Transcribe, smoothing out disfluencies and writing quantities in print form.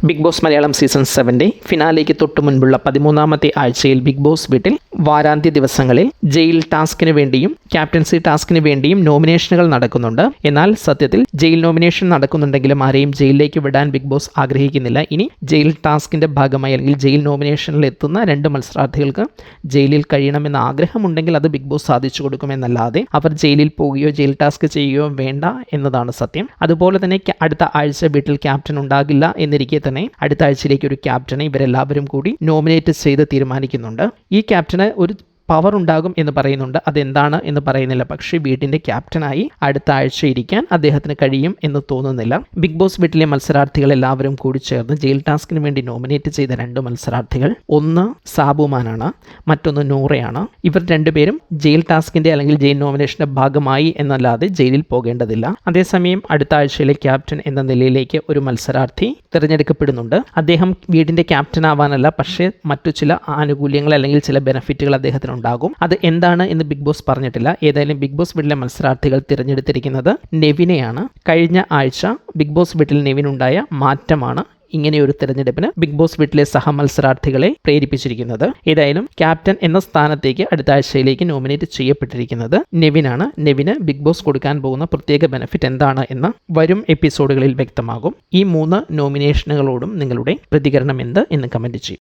Big boss Malayalam season 7 ഫിനാലേക്ക് തൊട്ടു മുൻപുള്ള 13ാമത്തെ ആഴ്ചയിൽ ബിഗ് ബോസ് വീട്ടിൽ വാരാന്ത്യ ദിവസങ്ങളിൽ ജയിൽ ടാസ്കിന് വേണ്ടിയും ക്യാപ്റ്റൻസി ടാസ്കിന് വേണ്ടിയും നോമിനേഷനുകൾ നടക്കുന്നുണ്ട്. എന്നാൽ സത്യത്തിൽ ജയിൽ നോമിനേഷൻ നടക്കുന്നുണ്ടെങ്കിലും ആരെയും ജയിലിലേക്ക് വിടാൻ ബിഗ് ബോസ് ആഗ്രഹിക്കുന്നില്ല. ഇനി ജയിൽ ടാസ്കിൻ്റെ ഭാഗമായി അല്ലെങ്കിൽ ജയിൽ നോമിനേഷനിൽ എത്തുന്ന 2 മത്സരാർത്ഥികൾക്ക് ജയിലിൽ കഴിയണമെന്ന ആഗ്രഹമുണ്ടെങ്കിൽ അത് ബിഗ് ബോസ് സാധിച്ചു കൊടുക്കുമെന്നല്ലാതെ അവർ ജയിലിൽ പോവുകയോ ജയിൽ ടാസ്ക് ചെയ്യുകയോ വേണ്ട എന്നതാണ് സത്യം. അതുപോലെ തന്നെ അടുത്ത ആഴ്ച വീട്ടിൽ ക്യാപ്റ്റൻ ഉണ്ടാകില്ല എന്നിരിക്കെ തന്നെ അടുത്ത ആഴ്ചയിലേക്ക് ഒരു ക്യാപ്റ്റനെ ഇവരെല്ലാവരും കൂടി നോമിനേറ്റ് ചെയ്ത് തീരുമാനിക്കുന്നുണ്ട്. ഈ ക്യാപ്റ്റന് ഒരു പവർ ഉണ്ടാകും എന്ന് പറയുന്നുണ്ട്. അതെന്താണ് എന്ന് പറയുന്നില്ല. പക്ഷേ വീട്ടിൻ്റെ ക്യാപ്റ്റനായി അടുത്ത ആഴ്ച ഇരിക്കാൻ അദ്ദേഹത്തിന് കഴിയും എന്ന് തോന്നുന്നില്ല. ബിഗ് ബോസ് വീട്ടിലെ മത്സരാർത്ഥികൾ എല്ലാവരും കൂടി ചേർന്ന് ജയിൽ ടാസ്കിന് വേണ്ടി നോമിനേറ്റ് ചെയ്ത 2 മത്സരാർത്ഥികൾ, ഒന്ന് സാബുമാനാണ്, മറ്റൊന്ന് നൂറയാണ്. ഇവർ രണ്ടുപേരും ജയിൽ ടാസ്കിൻ്റെ അല്ലെങ്കിൽ ജയിൽ നോമിനേഷൻ്റെ ഭാഗമായി എന്നല്ലാതെ ജയിലിൽ പോകേണ്ടതില്ല. അതേസമയം അടുത്ത ആഴ്ചയിലെ ക്യാപ്റ്റൻ എന്ന നിലയിലേക്ക് ഒരു മത്സരാർത്ഥി തിരഞ്ഞെടുക്കപ്പെടുന്നുണ്ട്. അദ്ദേഹം വീടിൻ്റെ ക്യാപ്റ്റൻ ആവാനല്ല, പക്ഷേ മറ്റു ചില ആനുകൂല്യങ്ങൾ അല്ലെങ്കിൽ ചില ബെനിഫിറ്റുകൾ അദ്ദേഹത്തിന് ഉണ്ടാകും. അത് എന്താണ് എന്ന് ബിഗ് ബോസ് പറഞ്ഞിട്ടില്ല. ഏതായാലും ബിഗ് ബോസ് വീട്ടിലെ മത്സരാർത്ഥികൾ തിരഞ്ഞെടുത്തിരിക്കുന്നത് നെവിനെയാണ്. കഴിഞ്ഞ ആഴ്ച ബിഗ് ബോസ് വീട്ടിൽ നെവിനുണ്ടായ മാറ്റമാണ് ഇങ്ങനെയൊരു തിരഞ്ഞെടുപ്പിന് ബിഗ് ബോസ് വീട്ടിലെ സഹമത്സരാർത്ഥികളെ പ്രേരിപ്പിച്ചിരിക്കുന്നത്. ഏതായാലും ക്യാപ്റ്റൻ എന്ന സ്ഥാനത്തേക്ക് അടുത്ത ആഴ്ചയിലേക്ക് നോമിനേറ്റ് ചെയ്യപ്പെട്ടിരിക്കുന്നത് നെവിനാണ്. നെവിന് ബിഗ് ബോസ് കൊടുക്കാൻ പോകുന്ന പ്രത്യേക ബെനിഫിറ്റ് എന്താണ് എന്ന് വരും എപ്പിസോഡുകളിൽ വ്യക്തമാകും. ഈ 3 നോമിനേഷനുകളോടും നിങ്ങളുടെ പ്രതികരണം എന്ത് എന്ന് കമന്റ് ചെയ്യും.